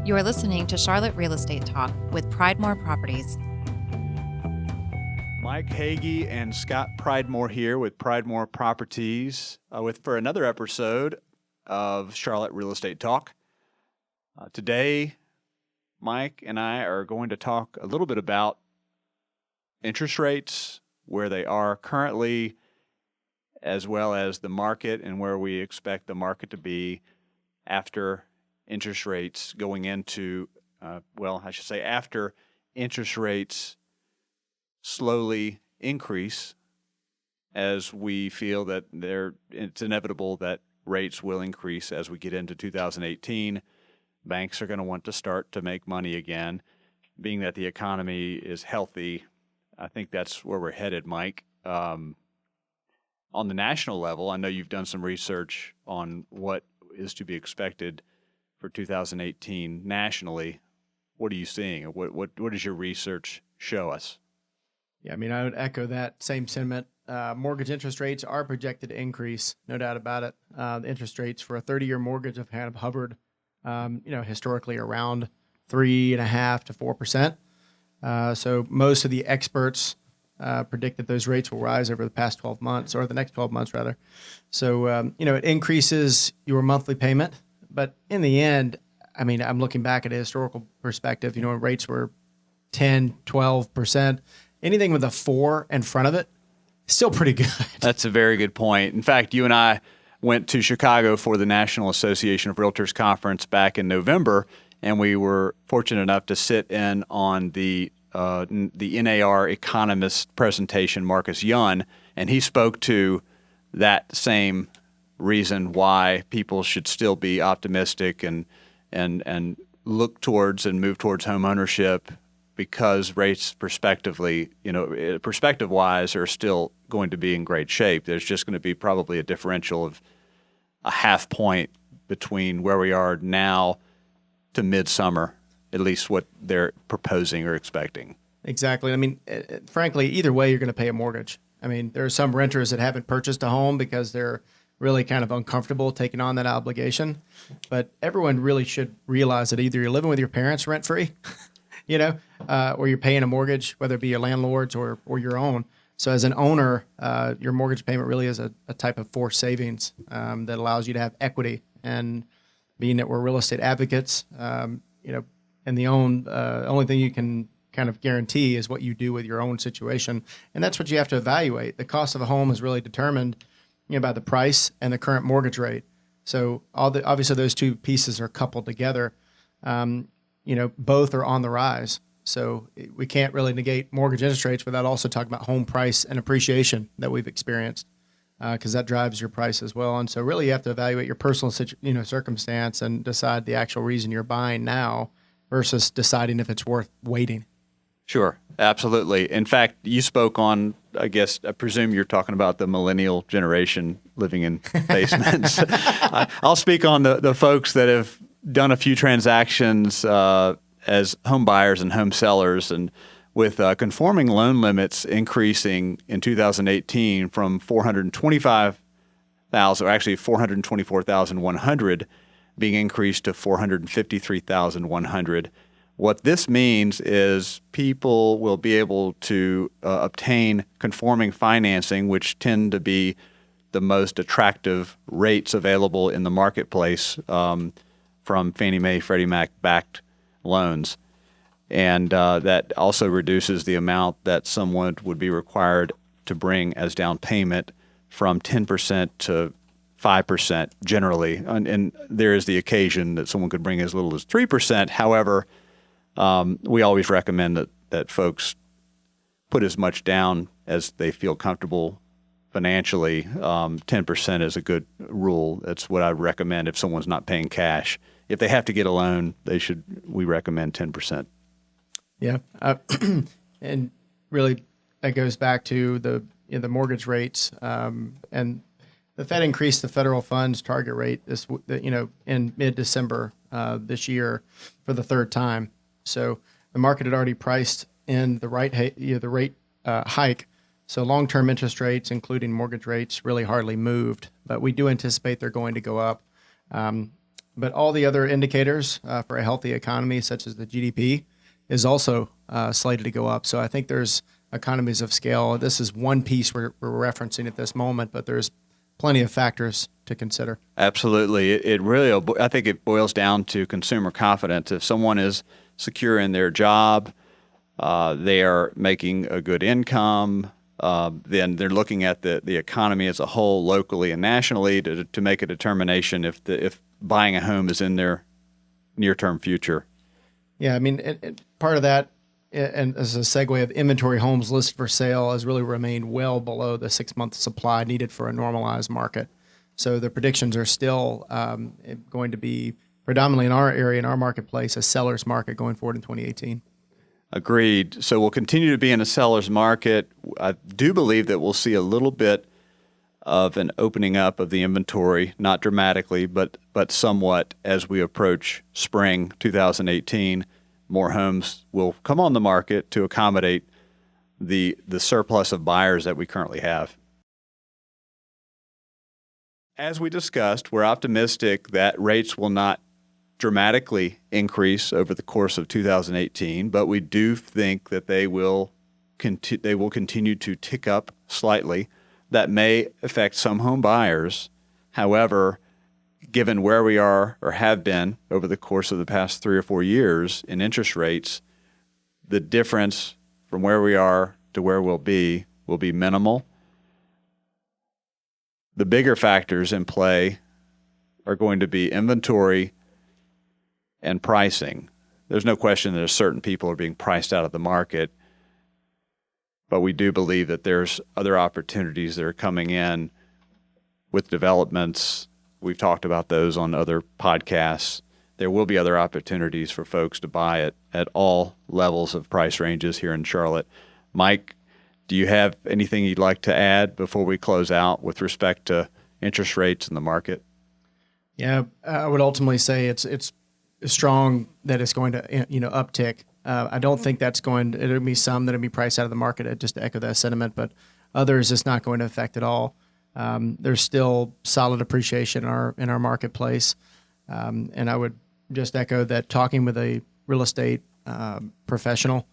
You are listening to Charlotte Real Estate Talk with Pridemore Properties. Mike Hege and Scott Pridemore here with Pridemore Properties for another episode of Charlotte Real Estate Talk. Today, Mike and I are going to talk a little bit about interest rates, where they are currently, as well as the market and where we expect the market to be after interest rates going into, after interest rates slowly increase, as we feel that it's inevitable that rates will increase as we get into 2018. Banks are going to want to start to make money again. Being that the economy is healthy, I think that's where we're headed, Mike. On the national level, I know you've done some research on what is to be expected for 2018 nationally. What are you seeing? What does your research show us? Yeah, I would echo that same sentiment. Mortgage interest rates are projected to increase, no doubt about it. The interest rates for a 30-year mortgage have kind of hovered, historically around 3.5% to 4%. So most of the experts predict that those rates will rise over the past 12 months, or the next 12 months rather. So, it increases your monthly payment. But in the end, I'm looking back at a historical perspective, when rates were 10, 12%, anything with a 4 in front of it, still pretty good. That's a very good point. In fact, you and I went to Chicago for the National Association of Realtors Conference back in November, and we were fortunate enough to sit in on the NAR economist presentation, Marcus Yun, and he spoke to that same reason why people should still be optimistic and look towards and move towards home ownership, because rates perspective-wise are still going to be in great shape. There's just going to be probably a differential of a half point between where we are now to midsummer, at least what they're proposing or expecting. Exactly. Frankly, either way, you're going to pay a mortgage. There are some renters that haven't purchased a home because they're really kind of uncomfortable taking on that obligation. But everyone really should realize that either you're living with your parents rent-free, or you're paying a mortgage, whether it be your landlord's or your own. So as an owner, your mortgage payment really is a type of forced savings that allows you to have equity. And being that we're real estate advocates, and the only thing you can kind of guarantee is what you do with your own situation. And that's what you have to evaluate. The cost of a home is really determined by the price and the current mortgage rate. So obviously those two pieces are coupled together. Both are on the rise. So we can't really negate mortgage interest rates without also talking about home price and appreciation that we've experienced, because that drives your price as well. And so really you have to evaluate your personal circumstance and decide the actual reason you're buying now versus deciding if it's worth waiting. Sure, absolutely. In fact, you spoke on, I presume you're talking about the millennial generation living in basements. I'll speak on the folks that have done a few transactions as home buyers and home sellers, and with conforming loan limits increasing in 2018 from 424,100 being increased to 453,100. What this means is people will be able to obtain conforming financing, which tend to be the most attractive rates available in the marketplace from Fannie Mae, Freddie Mac backed loans. And that also reduces the amount that someone would be required to bring as down payment from 10% to 5% generally. And there is the occasion that someone could bring as little as 3%. However, we always recommend that folks put as much down as they feel comfortable financially. 10% is a good rule. That's what I recommend if someone's not paying cash. If they have to get a loan, we recommend 10%. Yeah. And really that goes back to the mortgage rates. And the Fed increased the federal funds target rate in mid-December this year for the third time. So the market had already priced in the rate hike. So long-term interest rates, including mortgage rates, really hardly moved. But we do anticipate they're going to go up. But all the other indicators for a healthy economy, such as the GDP, is also slated to go up. So I think there's economies of scale. This is one piece we're referencing at this moment, but there's plenty of factors to consider. Absolutely. It really, I think it boils down to consumer confidence. If someone is secure in their job, they are making a good income, then they're looking at the economy as a whole, locally and nationally, to make a determination if buying a home is in their near-term future. Yeah, I mean, part of that, and as a segue, of inventory homes listed for sale has really remained well below the 6-month supply needed for a normalized market. So the predictions are still going to be predominantly in our area, in our marketplace, a seller's market going forward in 2018. Agreed. So we'll continue to be in a seller's market. I do believe that we'll see a little bit of an opening up of the inventory, not dramatically, but somewhat as we approach spring 2018. More homes will come on the market to accommodate the surplus of buyers that we currently have. As we discussed, we're optimistic that rates will not dramatically increase over the course of 2018, but we do think that they will continue to tick up slightly. That may affect some home buyers. However, given where we are or have been over the course of the past 3 or 4 years in interest rates, the difference from where we are to where we'll be minimal. The bigger factors in play are going to be inventory and pricing. There's no question that certain people are being priced out of the market, but we do believe that there's other opportunities that are coming in with developments. We've talked about those on other podcasts. There will be other opportunities for folks to buy it at all levels of price ranges here in Charlotte. Mike, do you have anything you'd like to add before we close out with respect to interest rates in the market? Yeah, I would ultimately say it's strong that it's going to uptick. I don't think that's it'll be some that'll be priced out of the market, just to echo that sentiment, but others it's not going to affect at all. There's still solid appreciation in our marketplace, and I would just echo that talking with a real estate professional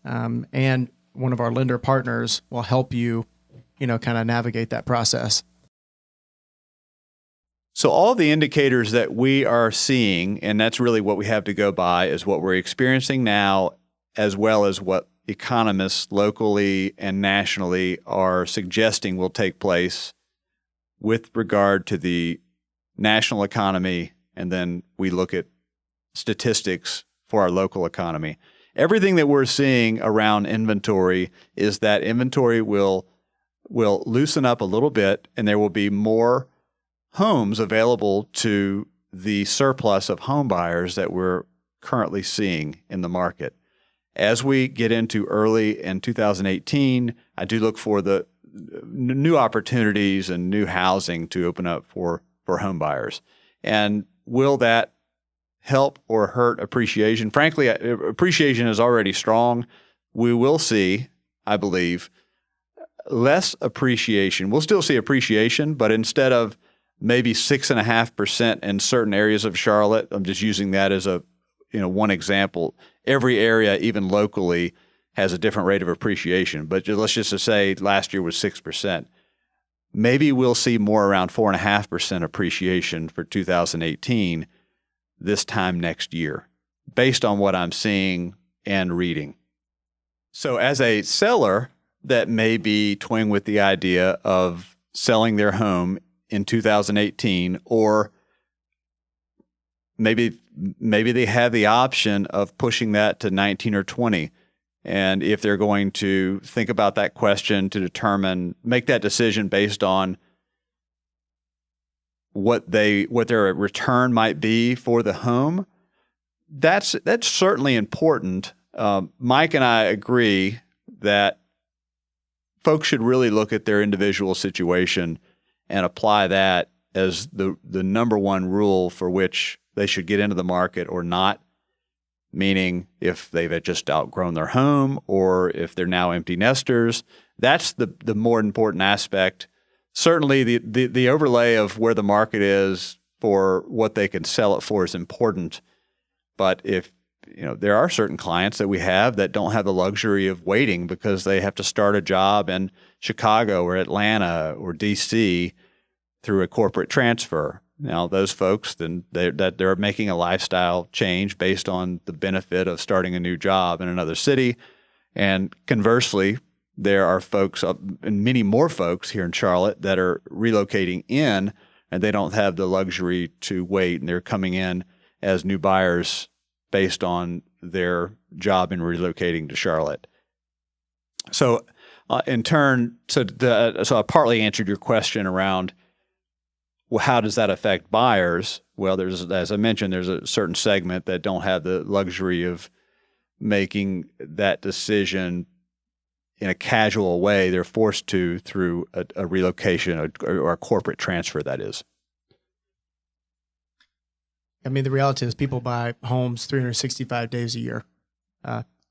and one of our lender partners will help you, kind of navigate that process. So all the indicators that we are seeing, and that's really what we have to go by, is what we're experiencing now, as well as what economists locally and nationally are suggesting will take place with regard to the national economy, and then we look at statistics for our local economy. Everything that we're seeing around inventory is that inventory will loosen up a little bit, and there will be more homes available to the surplus of home buyers that we're currently seeing in the market. As we get into early in 2018, I do look for the new opportunities and new housing to open up for home buyers. And will that help or hurt appreciation? Frankly, appreciation is already strong. We will see, I believe, less appreciation. We'll still see appreciation, but instead of maybe 6.5% in certain areas of Charlotte, I'm just using that as one example. Every area, even locally, has a different rate of appreciation. But let's just say last year was 6%. Maybe we'll see more around 4.5% appreciation for 2018 this time next year, based on what I'm seeing and reading. So as a seller that may be toying with the idea of selling their home in 2018, or maybe they have the option of pushing that to 19 or 20. And if they're going to think about that question to make that decision based on what their return might be for the home, that's certainly important. Mike and I agree that folks should really look at their individual situation and apply that as the number one rule for which they should get into the market or not. Meaning, if they've just outgrown their home or if they're now empty nesters, that's the more important aspect. Certainly, the overlay of where the market is for what they can sell it for is important. But if, there are certain clients that we have that don't have the luxury of waiting because they have to start a job in Chicago or Atlanta or DC through a corporate transfer. Now, those folks, then they're making a lifestyle change based on the benefit of starting a new job in another city. And conversely, there are folks, and many more folks here in Charlotte, that are relocating in, and they don't have the luxury to wait, and they're coming in as new buyers based on their job in relocating to Charlotte. So, in turn, so I partly answered your question around, well, how does that affect buyers? Well, as I mentioned, there's a certain segment that don't have the luxury of making that decision in a casual way. They're forced to through a relocation or a corporate transfer, that is. I mean, the reality is people buy homes 365 days a year.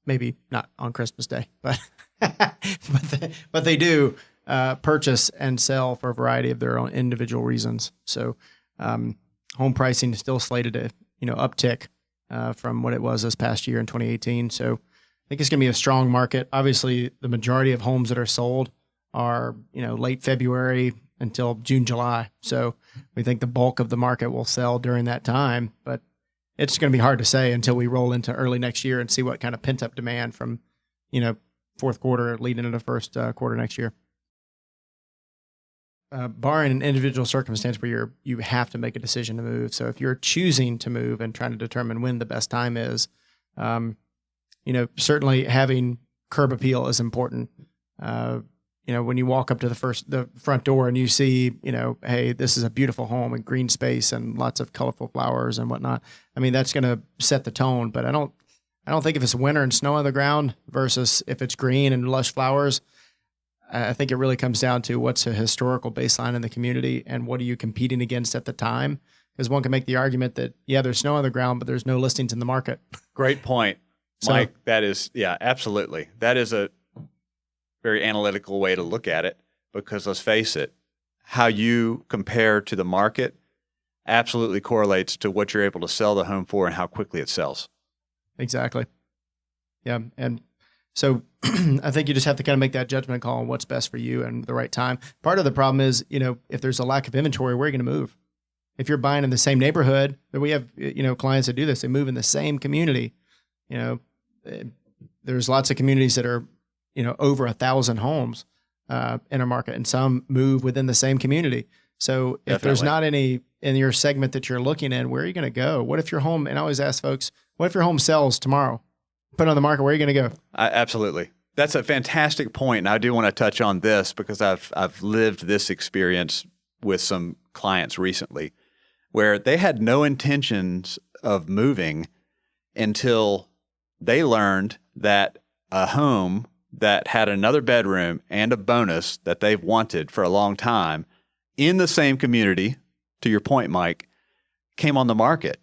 Maybe not on Christmas Day, but but they do purchase and sell for a variety of their own individual reasons. So home pricing is still slated to uptick from what it was this past year in 2018. So I think it's going to be a strong market. Obviously, the majority of homes that are sold are late February until June, July. So we think the bulk of the market will sell during that time, but it's going to be hard to say until we roll into early next year and see what kind of pent up demand from, fourth quarter leading into the first quarter next year. Barring an individual circumstance where you have to make a decision to move. So if you're choosing to move and trying to determine when the best time is, certainly having curb appeal is important. When you walk up to the front door and you see, hey, this is a beautiful home and green space and lots of colorful flowers and whatnot. I mean, that's going to set the tone. But I don't think if it's winter and snow on the ground versus if it's green and lush flowers, I think it really comes down to what's a historical baseline in the community and what are you competing against at the time? Because one can make the argument that, there's snow on the ground, but there's no listings in the market. Great point, Mike. That is, absolutely. That is a very analytical way to look at it, because let's face it, how you compare to the market absolutely correlates to what you're able to sell the home for and how quickly it sells. Exactly. Yeah. And so I think you just have to kind of make that judgment call on what's best for you and the right time. Part of the problem is, if there's a lack of inventory, where are you going to move? If you're buying in the same neighborhood, that we have, clients that do this, they move in the same community. There's lots of communities that are, over 1,000 homes in a market, and some move within the same community. So if there's not any in your segment that you're looking in, where are you going to go? What if your home, and I always ask folks, what if your home sells tomorrow? Put it on the market, where are you going to go? Absolutely. That's a fantastic point. And I do want to touch on this because I've lived this experience with some clients recently where they had no intentions of moving until they learned that a home that had another bedroom and a bonus that they've wanted for a long time in the same community, to your point, Mike, came on the market.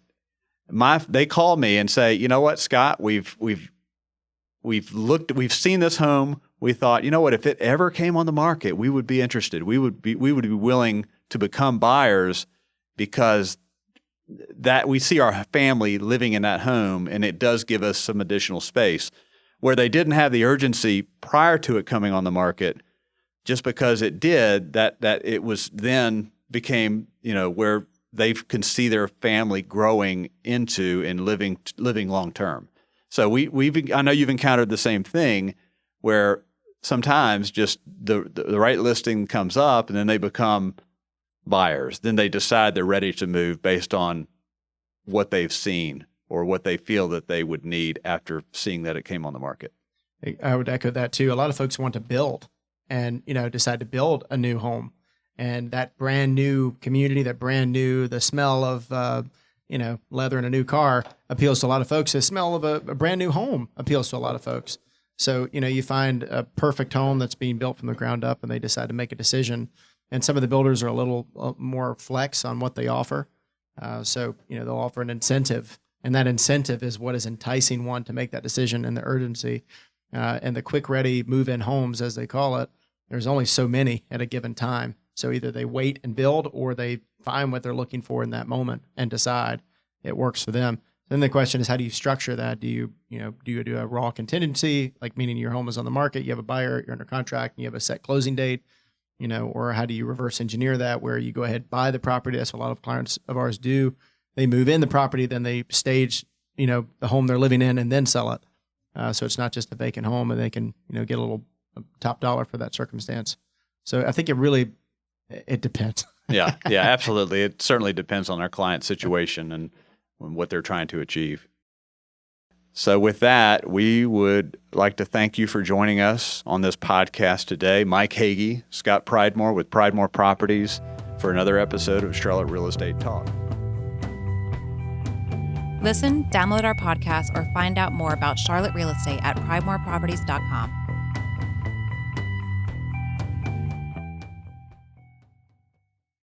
They call me and say, you know what, Scott, we've seen this home. We thought, if it ever came on the market, we would be interested. We would be willing to become buyers because that we see our family living in that home, and it does give us some additional space. Where they didn't have the urgency prior to it coming on the market, just because it did, that it was then became, where they can see their family growing into and living long term. So I know you've encountered the same thing where sometimes just the right listing comes up and then they become buyers. Then they decide they're ready to move based on what they've seen or what they feel that they would need after seeing that it came on the market. I would echo that too. A lot of folks want to build and, decide to build a new home. And that brand new community, the smell of, leather in a new car appeals to a lot of folks. The smell of a brand new home appeals to a lot of folks. So, you find a perfect home that's being built from the ground up and they decide to make a decision. And some of the builders are a little more flex on what they offer. So, they'll offer an incentive. And that incentive is what is enticing one to make that decision, and the urgency. And the quick, ready move-in homes, as they call it, there's only so many at a given time. So either they wait and build, or they find what they're looking for in that moment and decide it works for them. Then the question is, how do you structure that? Do you do a raw contingency, like meaning your home is on the market, you have a buyer, you're under contract, and you have a set closing date, or how do you reverse engineer that, where you go ahead, buy the property? That's what a lot of clients of ours do. They move in the property, then they stage, the home they're living in, and then sell it. So it's not just a vacant home, and they can, get a little top dollar for that circumstance. So I think it depends. Yeah, absolutely. It certainly depends on our client's situation and what they're trying to achieve. So with that, we would like to thank you for joining us on this podcast today. Mike Hege, Scott Pridemore with Pridemore Properties for another episode of Charlotte Real Estate Talk. Listen, download our podcast, or find out more about Charlotte Real Estate at pridemoreproperties.com.